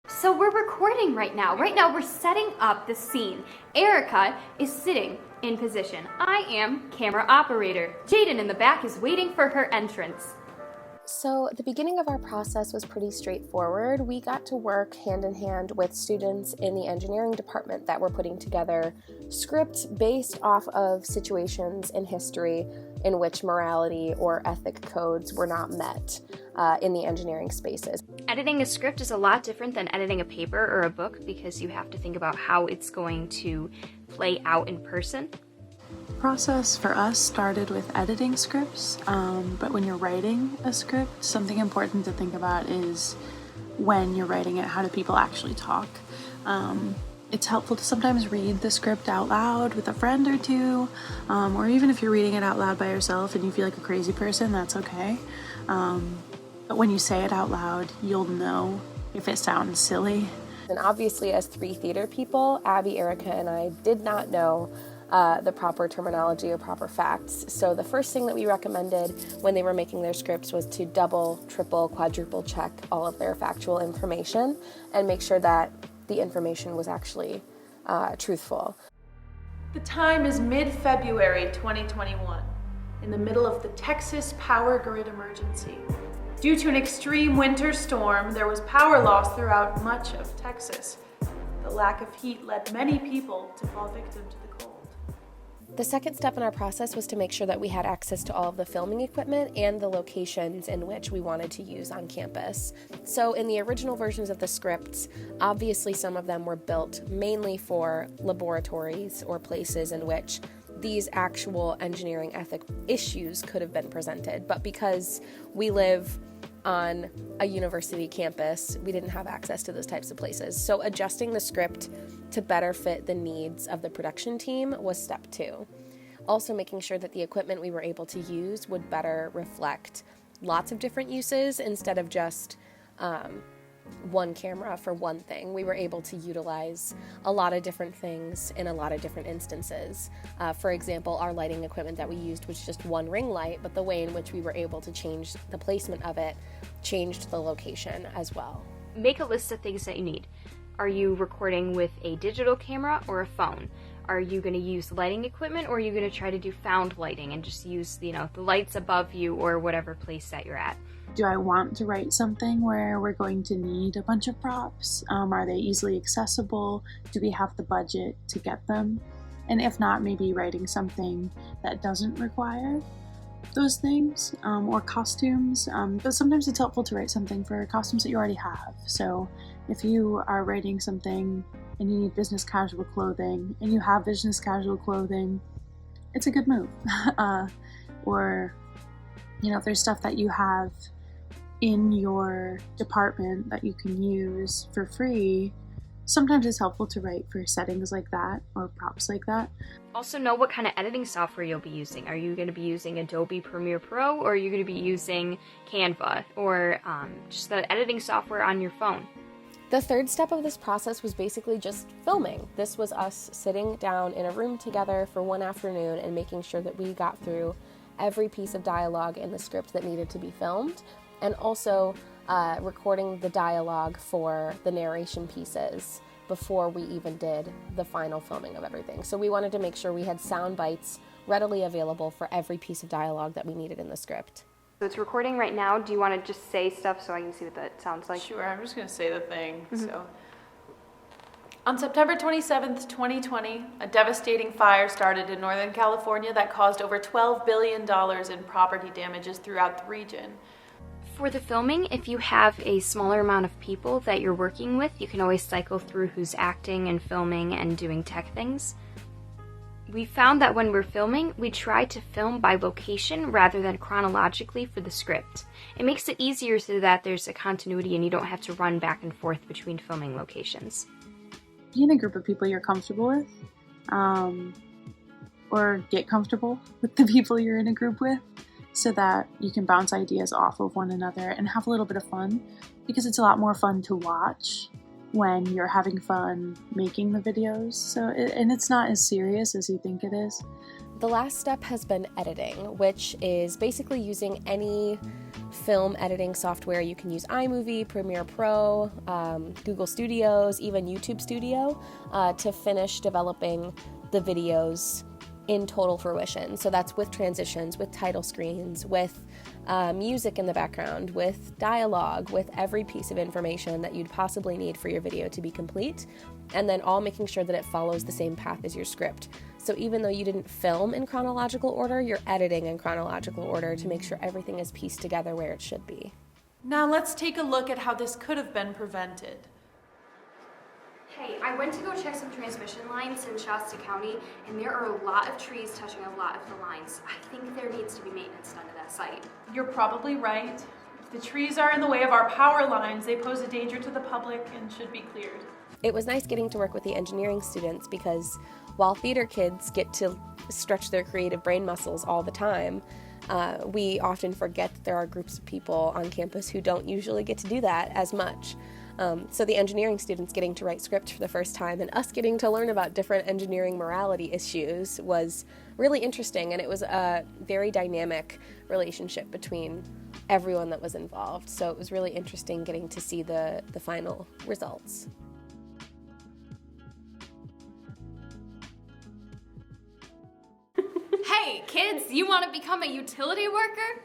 So we're recording right now. Right now we're setting up the scene. Erica is sitting in position. I am camera operator. Jaden in the back is waiting for her entrance. So the beginning of our process was pretty straightforward. We got to work hand in hand with students in the engineering department that were putting together scripts based off of situations in history in which morality or ethic codes were not met in the engineering spaces. Editing a script is a lot different than editing a paper or a book because you have to think about how it's going to play out in person. Process for us started with editing scripts, but when you're writing a script, something important to think about is when you're writing it, how do people actually talk? It's helpful to sometimes read the script out loud with a friend or two, or even if you're reading it out loud by yourself and you feel like a crazy person, that's okay. But when you say it out loud, you'll know if it sounds silly. And obviously as 3 theater people, Abby, Erica, and I did not know the proper terminology or proper facts. So the first thing that we recommended when they were making their scripts was to double, triple, quadruple check all of their factual information and make sure that the information was actually truthful. The time is mid-February 2021, in the middle of the Texas power grid emergency. Due to an extreme winter storm, there was power loss throughout much of Texas. The lack of heat led many people to fall victim to the cold. The second step in our process was to make sure that we had access to all of the filming equipment and the locations in which we wanted to use on campus. So in the original versions of the scripts, obviously some of them were built mainly for laboratories or places in which these actual engineering ethic issues could have been presented. But because we live on a university campus, we didn't have access to those types of places. So adjusting the script to better fit the needs of the production team was step 2. Also making sure that the equipment we were able to use would better reflect lots of different uses instead of just one camera for one thing. We were able to utilize a lot of different things in a lot of different instances. For example, our lighting equipment that we used was just one ring light, but the way in which we were able to change the placement of it changed the location as well. Make a list of things that you need. Are you recording with a digital camera or a phone? Are you going to use lighting equipment, or are you going to try to do found lighting and just use, the lights above you or whatever place that you're at? Do I want to write something where we're going to need a bunch of props? Are they easily accessible? Do we have the budget to get them? And if not, maybe writing something that doesn't require those things, or costumes. But sometimes it's helpful to write something for costumes that you already have. So if you are writing something and you need business casual clothing and you have business casual clothing, it's a good move. Or, if there's stuff that you have in your department that you can use for free, sometimes it's helpful to write for settings like that or props like that. Also know what kind of editing software you'll be using. Are you going to be using Adobe Premiere Pro, or are you going to be using Canva, or just the editing software on your phone? The third step of this process was basically just filming. This was us sitting down in a room together for one afternoon and making sure that we got through every piece of dialogue in the script that needed to be filmed, and also recording the dialogue for the narration pieces before we even did the final filming of everything. So we wanted to make sure we had sound bites readily available for every piece of dialogue that we needed in the script. So it's recording right now. Do you want to just say stuff so I can see what that sounds like? Sure, I'm just going to say the thing. So, on September 27th, 2020, a devastating fire started in Northern California that caused over $12 billion in property damages throughout the region. For the filming, if you have a smaller amount of people that you're working with, you can always cycle through who's acting and filming and doing tech things. We found that when we're filming, we try to film by location rather than chronologically for the script. It makes it easier so that there's a continuity and you don't have to run back and forth between filming locations. Be in a group of people you're comfortable with, or get comfortable with the people you're in a group with, so that you can bounce ideas off of one another and have a little bit of fun, because it's a lot more fun to watch when you're having fun making the videos. And it's not as serious as you think it is. The last step has been editing, which is basically using any film editing software. You can use iMovie, Premiere Pro, Google Studios, even YouTube Studio to finish developing the videos in total fruition. So that's with transitions, with title screens, with music in the background, with dialogue, with every piece of information that you'd possibly need for your video to be complete, and then all making sure that it follows the same path as your script. So even though you didn't film in chronological order, you're editing in chronological order to make sure everything is pieced together where it should be. Now let's take a look at how this could have been prevented. Hey, I went to go check some transmission lines in Shasta County, and there are a lot of trees touching a lot of the lines. I think there needs to be maintenance done to that site. You're probably right. If the trees are in the way of our power lines, they pose a danger to the public and should be cleared. It was nice getting to work with the engineering students because while theater kids get to stretch their creative brain muscles all the time, we often forget that there are groups of people on campus who don't usually get to do that as much. So the engineering students getting to write script for the first time and us getting to learn about different engineering morality issues was really interesting, and it was a very dynamic relationship between everyone that was involved. So it was really interesting getting to see the final results. Hey, kids, you want to become a utility worker?